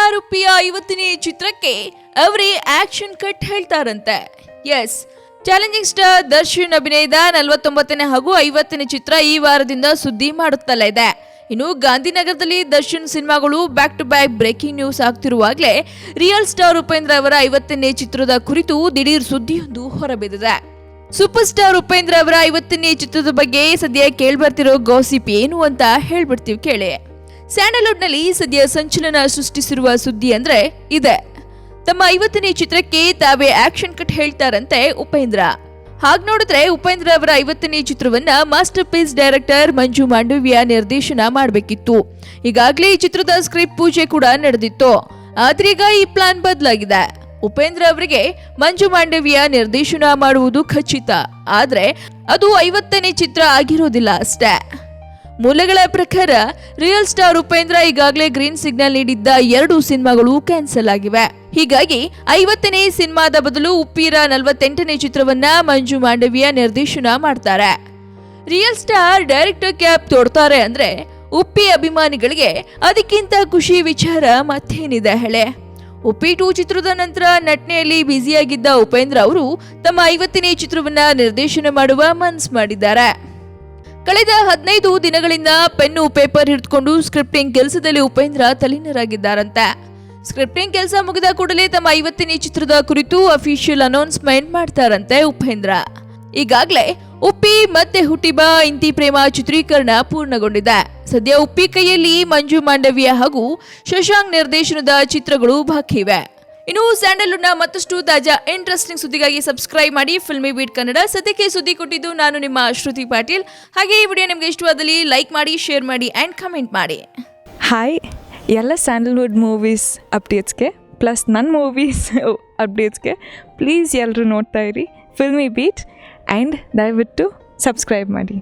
Star ಉಪ್ಪಿಯ 50ನೇ ಚಿತ್ರಕ್ಕೆ ಅವರೇ ಆಕ್ಷನ್ ಕಟ್ ಹೇಳ್ತಾರಂತೆ. ಎಸ್, ಚಾಲೆಂಜಿಂಗ್ ಸ್ಟಾರ್ ದರ್ಶನ್ ಅಭಿನಯದ 49ನೇ ಹಾಗೂ 50ನೇ ಚಿತ್ರ ಈ ವಾರದಿಂದ ಸುದ್ದಿ ಮಾಡುತ್ತಲೇ ಇದೆ. ಇನ್ನು ಗಾಂಧಿನಗರದಲ್ಲಿ ದರ್ಶನ್ ಸಿನಿಮಾಗಳು back to back breaking news ಆಗ್ತಿರುವಾಗಲೇ ರಿಯಲ್ ಸ್ಟಾರ್ ಉಪೇಂದ್ರ ಅವರ 50ನೇ ಚಿತ್ರದ ಕುರಿತು ದಿಢೀರ್ ಸುದ್ದಿಯೊಂದು ಹೊರಬಿದ್ದಿದೆ. ಸೂಪರ್ ಸ್ಟಾರ್ ಉಪೇಂದ್ರ ಅವರ 50ನೇ ಚಿತ್ರದ ಬಗ್ಗೆ ಸದ್ಯ ಕೇಳ್ಬರ್ತಿರೋ ಗಾಸಿಪ್ ಏನು ಅಂತ ಹೇಳ್ಬಿಡ್ತೀವಿ ಕೇಳಿ. ಸ್ಯಾಂಡಲ್ವುಡ್ ನಲ್ಲಿ ಸದ್ಯ ಸಂಚಲನ ಸೃಷ್ಟಿಸಿರುವ ಸುದ್ದಿ ಅಂದ್ರೆ ಇದೆ. ತಮ್ಮ 50ನೇ ಚಿತ್ರಕ್ಕೆ ತಾವೇ ಆಕ್ಷನ್ ಕಟ್ ಹೇಳ್ತಾರಂತೆ ಉಪೇಂದ್ರ. ಹಾಗ್ ನೋಡಿದ್ರೆ ಉಪೇಂದ್ರ ಅವರ 50ನೇ ಚಿತ್ರವನ್ನ ಮಾಸ್ಟರ್ ಪೀಸ್ ಡೈರೆಕ್ಟರ್ ಮಂಜು ಮಾಂಡವ್ಯ ನಿರ್ದೇಶನ ಮಾಡಬೇಕಿತ್ತು. ಈಗಾಗಲೇ ಈ ಚಿತ್ರದ ಸ್ಕ್ರಿಪ್ಟ್ ಪೂಜೆ ಕೂಡ ನಡೆದಿತ್ತು. ಆದ್ರೀಗ ಈ ಪ್ಲಾನ್ ಬದಲಾಗಿದೆ. ಉಪೇಂದ್ರ ಅವರಿಗೆ ಮಂಜು ಮಾಂಡವ್ಯ ನಿರ್ದೇಶನ ಮಾಡುವುದು ಖಚಿತ, ಆದ್ರೆ ಅದು 50ನೇ ಚಿತ್ರ ಆಗಿರೋದಿಲ್ಲ ಅಷ್ಟೇ. ಮೂಲಗಳ ಪ್ರಕಾರ ರಿಯಲ್ ಸ್ಟಾರ್ ಉಪೇಂದ್ರ ಈಗಾಗಲೇ ಗ್ರೀನ್ ಸಿಗ್ನಲ್ ನೀಡಿದ್ದ 2 ಸಿನಿಮಾಗಳು ಕ್ಯಾನ್ಸಲ್ ಆಗಿವೆ. ಹೀಗಾಗಿ 50ನೇ ಸಿನಿಮಾದ ಬದಲು ಉಪ್ಪಿರ 48ನೇ ಚಿತ್ರವನ್ನ ಮಂಜು ಮಾಂಡವ್ಯ ನಿರ್ದೇಶನ ಮಾಡ್ತಾರೆ. ರಿಯಲ್ ಸ್ಟಾರ್ ಡೈರೆಕ್ಟರ್ ಕ್ಯಾಪ್ ತೊಡ್ತಾರೆ ಅಂದ್ರೆ ಉಪ್ಪಿ ಅಭಿಮಾನಿಗಳಿಗೆ ಅದಕ್ಕಿಂತ ಖುಷಿ ವಿಚಾರ ಮತ್ತೇನಿದೆ ಹೇಳೆ. ಉಪ್ಪಿ 2 ಚಿತ್ರದ ನಂತರ ನಟನೆಯಲ್ಲಿ ಬ್ಯುಸಿಯಾಗಿದ್ದ ಉಪೇಂದ್ರ ಅವರು ತಮ್ಮ 50ನೇ ಚಿತ್ರವನ್ನ ನಿರ್ದೇಶನ ಮಾಡುವ ಮನ್ಸು ಮಾಡಿದ್ದಾರೆ. ಕಳೆದ 15 ದಿನಗಳಿಂದ ಪೆನ್ನು ಪೇಪರ್ ಹಿಡಿದುಕೊಂಡು ಸ್ಕ್ರಿಪ್ಟಿಂಗ್ ಕೆಲಸದಲ್ಲಿ ಉಪೇಂದ್ರ ತಲ್ಲೀನರಾಗಿದ್ದಾರಂತೆ. ಸ್ಕ್ರಿಪ್ಟಿಂಗ್ ಕೆಲಸ ಮುಗಿದ ಕೂಡಲೇ ತಮ್ಮ 50ನೇ ಚಿತ್ರದ ಕುರಿತು ಅಫಿಷಿಯಲ್ ಅನೌನ್ಸ್ಮೆಂಟ್ ಮಾಡ್ತಾರಂತೆ ಉಪೇಂದ್ರ. ಈಗಾಗಲೇ ಉಪ್ಪಿ ಮತ್ತೆ ಹುಟ್ಟಿಬಾ ಇಂತಿ ಪ್ರೇಮ ಚಿತ್ರೀಕರಣ ಪೂರ್ಣಗೊಂಡಿದೆ. ಸದ್ಯ ಉಪ್ಪಿ ಕೈಯಲ್ಲಿ ಮಂಜು ಮಾಂಡವ್ಯ ಹಾಗೂ ಶಶಾಂಕ್ ನಿರ್ದೇಶನದ ಚಿತ್ರಗಳು ಬಾಕಿ ಇವೆ. ಇನ್ನು ಸ್ಯಾಂಡಲ್ವುಡ್ನ ಮತ್ತಷ್ಟು ತಾಜಾ ಇಂಟ್ರೆಸ್ಟಿಂಗ್ ಸುದ್ದಿಗಾಗಿ ಸಬ್ಸ್ಕ್ರೈಬ್ ಮಾಡಿ ಫಿಲ್ಮಿ ಬೀಟ್ ಕನ್ನಡ. ಸದ್ಯಕ್ಕೆ ಸುದ್ದಿ ಕೊಟ್ಟಿದ್ದು ನಾನು ನಿಮ್ಮ ಶ್ರುತಿ ಪಾಟೀಲ್. ಹಾಗೆ ಈ ವಿಡಿಯೋ ನಿಮಗೆ ಇಷ್ಟವಾದಲ್ಲಿ ಲೈಕ್ ಮಾಡಿ, ಶೇರ್ ಮಾಡಿ ಆ್ಯಂಡ್ ಕಮೆಂಟ್ ಮಾಡಿ. ಹಾಯ್, ಎಲ್ಲ ಸ್ಯಾಂಡಲ್ವುಡ್ ಮೂವೀಸ್ ಅಪ್ಡೇಟ್ಸ್ಗೆ ಪ್ಲಸ್ ನನ್ನ ಮೂವೀಸ್ ಅಪ್ಡೇಟ್ಸ್ಗೆ ಪ್ಲೀಸ್ ಎಲ್ಲರೂ ನೋಡ್ತಾ ಇರಿ ಫಿಲ್ಮಿ ಬೀಟ್ ಆ್ಯಂಡ್ ದಯವಿಟ್ಟು ಸಬ್ಸ್ಕ್ರೈಬ್ ಮಾಡಿ.